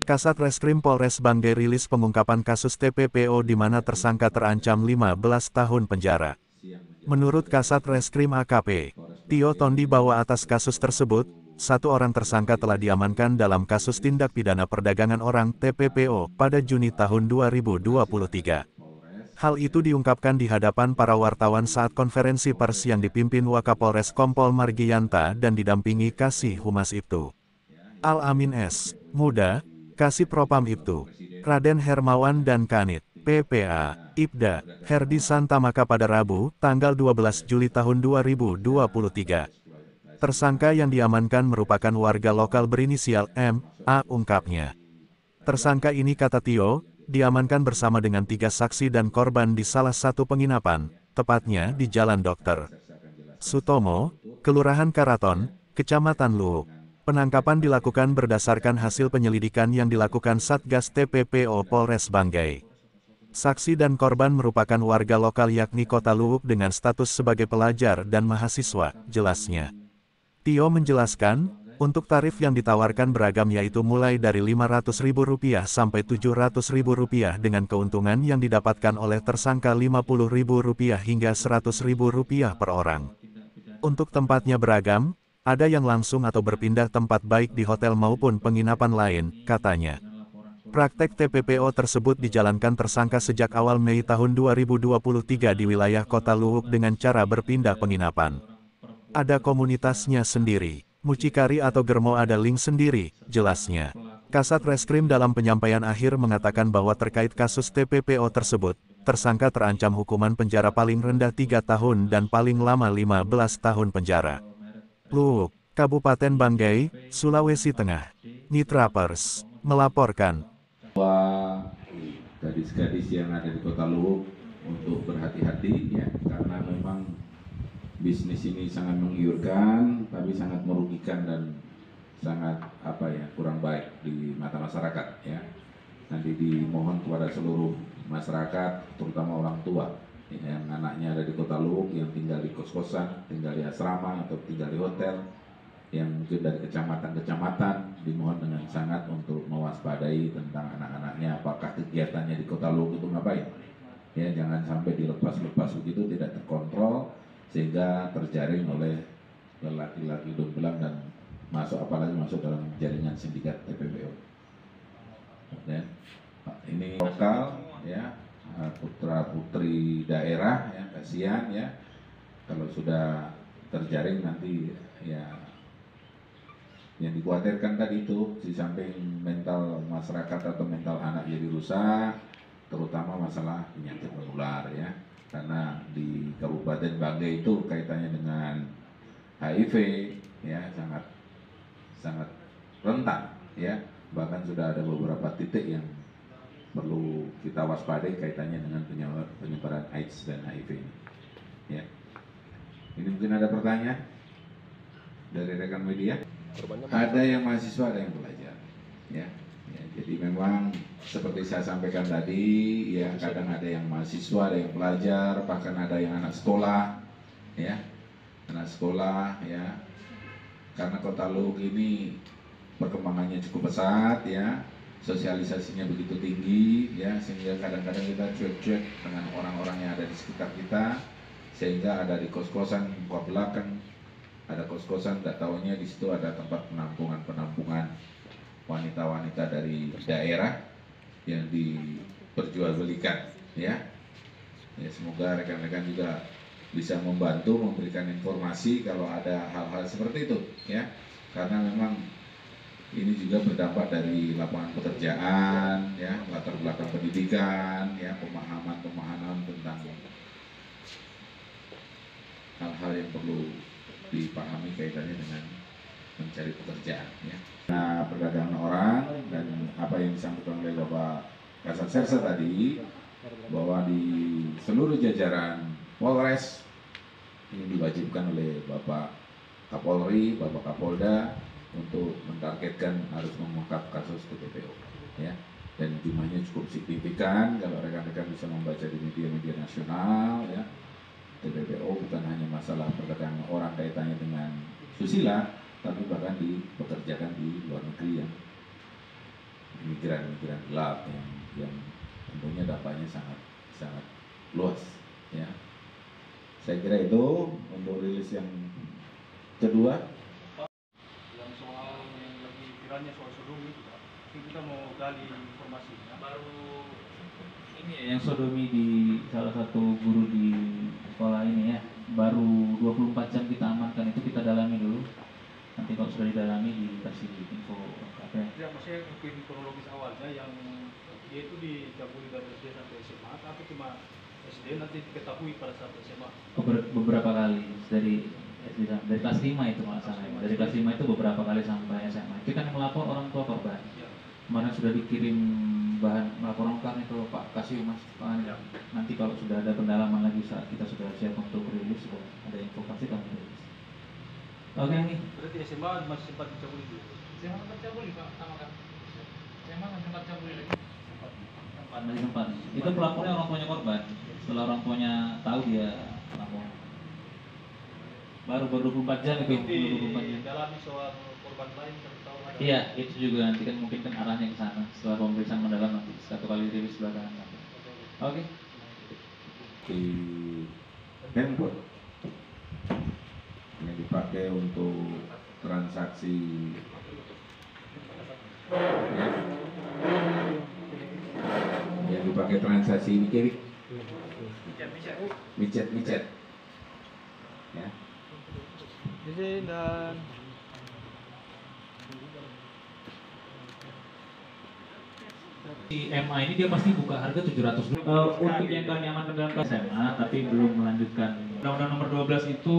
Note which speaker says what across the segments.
Speaker 1: Kasat Reskrim Polres Banggai rilis pengungkapan kasus TPPO di mana tersangka terancam 15 tahun penjara. Menurut Kasat Reskrim AKP Tio Tondi bahwa atas kasus tersebut, satu orang tersangka telah diamankan dalam kasus tindak pidana perdagangan orang TPPO pada Juni tahun 2023. Hal itu diungkapkan di hadapan para wartawan saat konferensi pers yang dipimpin Wakapolres Kompol Margiyanta dan didampingi Kasih Humas Ibtu Al-Amin S. Muda, Kasih Propam Ibtu Raden Hermawan dan Kanit PPA, Ibda, Herdi Santamaka pada Rabu, tanggal 12 Juli tahun 2023. Tersangka yang diamankan merupakan warga lokal berinisial M, A ungkapnya. Tersangka ini kata Tio, diamankan bersama dengan 3 saksi dan korban di salah satu penginapan, tepatnya di Jalan Dr. Sutomo, Kelurahan Karaton, Kecamatan Luhuk. Penangkapan dilakukan berdasarkan hasil penyelidikan yang dilakukan Satgas TPPO Polres Banggai. Saksi dan korban merupakan warga lokal yakni Kota Luhuk dengan status sebagai pelajar dan mahasiswa, jelasnya. Tio menjelaskan, untuk tarif yang ditawarkan beragam yaitu mulai dari Rp500.000 sampai Rp700.000 dengan keuntungan yang didapatkan oleh tersangka Rp50.000 hingga Rp100.000 per orang. Untuk tempatnya beragam, ada yang langsung atau berpindah tempat baik di hotel maupun penginapan lain, katanya. Praktek TPPO tersebut dijalankan tersangka sejak awal Mei tahun 2023 di wilayah Kota Luhuk dengan cara berpindah penginapan. Ada komunitasnya sendiri. Mucikari atau Germo ada link sendiri, jelasnya. Kasat Reskrim dalam penyampaian akhir mengatakan bahwa terkait kasus TPPO tersebut, tersangka terancam hukuman penjara paling rendah 3 tahun dan paling lama 15 tahun penjara. Luhuk, Kabupaten Banggai, Sulawesi Tengah. Nitra Pers melaporkan.
Speaker 2: Gadis-gadis yang ada di Kota Luhuk untuk berhati-hati ya, karena memang bisnis ini sangat menggiurkan, tapi sangat merugikan dan sangat kurang baik di mata masyarakat ya. Nanti dimohon kepada seluruh masyarakat, terutama orang tua yang anaknya ada di Kota Luhuk, yang tinggal di kos-kosan, tinggal di asrama atau tinggal di hotel, yang mungkin dari kecamatan-kecamatan, dimohon dengan sangat untuk mewaspadai tentang anak-anaknya, apakah kegiatannya di Kota Luhuk itu ngapain. Ya, jangan sampai dilepas-lepas begitu, tidak terkontrol, sehingga terjaring oleh laki-laki dombelang dan apalagi masuk dalam jaringan sindikat TPPO. Ya, ini lokal, ya, putra-putri daerah, ya, kasihan ya, kalau sudah terjaring nanti ya. Yang dikhawatirkan tadi itu, di samping mental masyarakat atau mental anak jadi rusak, terutama masalah penyakit menular ya. Karena di Kabupaten Banggai itu kaitannya dengan HIV ya, sangat rentan ya. Bahkan sudah ada beberapa titik yang perlu kita waspadai kaitannya dengan penyebaran AIDS dan HIV ini. Ya. Ini mungkin ada pertanyaan dari rekan media. Ada yang mahasiswa, ada yang pelajar, ya. Jadi memang seperti saya sampaikan tadi, ya kadang ada yang mahasiswa, ada yang pelajar, bahkan ada yang anak sekolah, ya, ya. Karena Kota Luhuk ini perkembangannya cukup pesat, ya, sosialisasinya begitu tinggi, ya, sehingga kadang-kadang kita cuek-cuek dengan orang-orang yang ada di sekitar kita, sehingga ada di kos-kosan muka belakang. Ada kos-kosan, nggak tahunya di situ ada tempat penampungan wanita-wanita dari daerah yang diperjualbelikan, ya. Ya, semoga rekan-rekan juga bisa membantu memberikan informasi kalau ada hal-hal seperti itu, ya. Karena memang ini juga berdampak dari lapangan pekerjaan, ya, latar belakang pendidikan, ya, pemahaman tentang hal-hal yang perlu dipahami kaitannya dengan mencari pekerjaan ya. Nah, perdagangan orang dan apa yang disampaikan oleh Bapak Kasat Serse tadi, bahwa di seluruh jajaran Polres ini diwajibkan oleh Bapak Kapolri, Bapak Kapolda untuk mentargetkan harus mengungkap kasus TPPO ya. Dan jumlahnya cukup signifikan kalau rekan-rekan bisa membaca di media-media nasional ya. TPPO bukan hanya masalah perdagangan orang kaitannya dengan susila, tapi bahkan dipekerjakan di luar negeri yang migran-migran gelap yang tentunya dampaknya sangat sangat luas ya. Saya kira itu untuk rilis yang kedua.
Speaker 3: Yang soal yang lagi viralnya soal sodomi itu Pak, kita mau gali informasinya.
Speaker 4: Baru ini ya, yang sodomi di salah satu guru di sekolah ini ya, baru 24 jam kita amankan, itu kita dalami dulu. Nanti kalau sudah didalami dikasih info lengkapnya.
Speaker 3: Ya, maksudnya mungkin kronologis awalnya yang dia itu dicabuli dari SD sampai SMA, tapi cuma SD nanti diketahui pada saat SMA.
Speaker 4: Beberapa kali dari kelas 5 itu malah sana. Dari kelas 5 itu beberapa kali sampai SMA. Itu kan yang melapor orang tua korban.
Speaker 3: Ya.
Speaker 4: Kemarin sudah dikirim bahan laporan kan itu Pak, kasih Mas Pak.
Speaker 3: Ya.
Speaker 4: Nanti kalau sudah ada pendalaman lagi saat kita sudah siap untuk rilis, sudah ada info pasti kami rilis. Oke nih.
Speaker 3: Berarti SMA masih sempat dicabuli dulu.
Speaker 4: SMA sempat cabuli Pak, sama kan? SMA sempat cabuli lagi. Masih sempat. Itu pelapornya orang tuanya korban. Setelah orang tuanya tahu dia lapor. Baru 24 jam itu. 24 jam.
Speaker 3: Dalami soal korban lain tahu ada.
Speaker 4: Iya, itu juga nanti kan mungkin kan arahnya ke sana. Setelah pemeriksaan mendalam nanti satu kali rilis belakangan nanti. Oke.
Speaker 2: Di handphone yang dipakai untuk transaksi ya, yang dipakai transaksi ini kiri micet ya.
Speaker 3: Izin dan
Speaker 4: Si MA ini dia pasti buka harga 700 dulu. Untuk yang kami amankan dalam kasus SMA tapi belum melanjutkan. Undang-Undang nomor 12 itu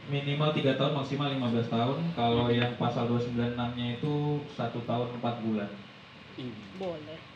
Speaker 4: minimal 3 tahun maksimal 15 tahun. Kalau yang pasal 296-nya itu 1 tahun 4 bulan.
Speaker 5: Boleh.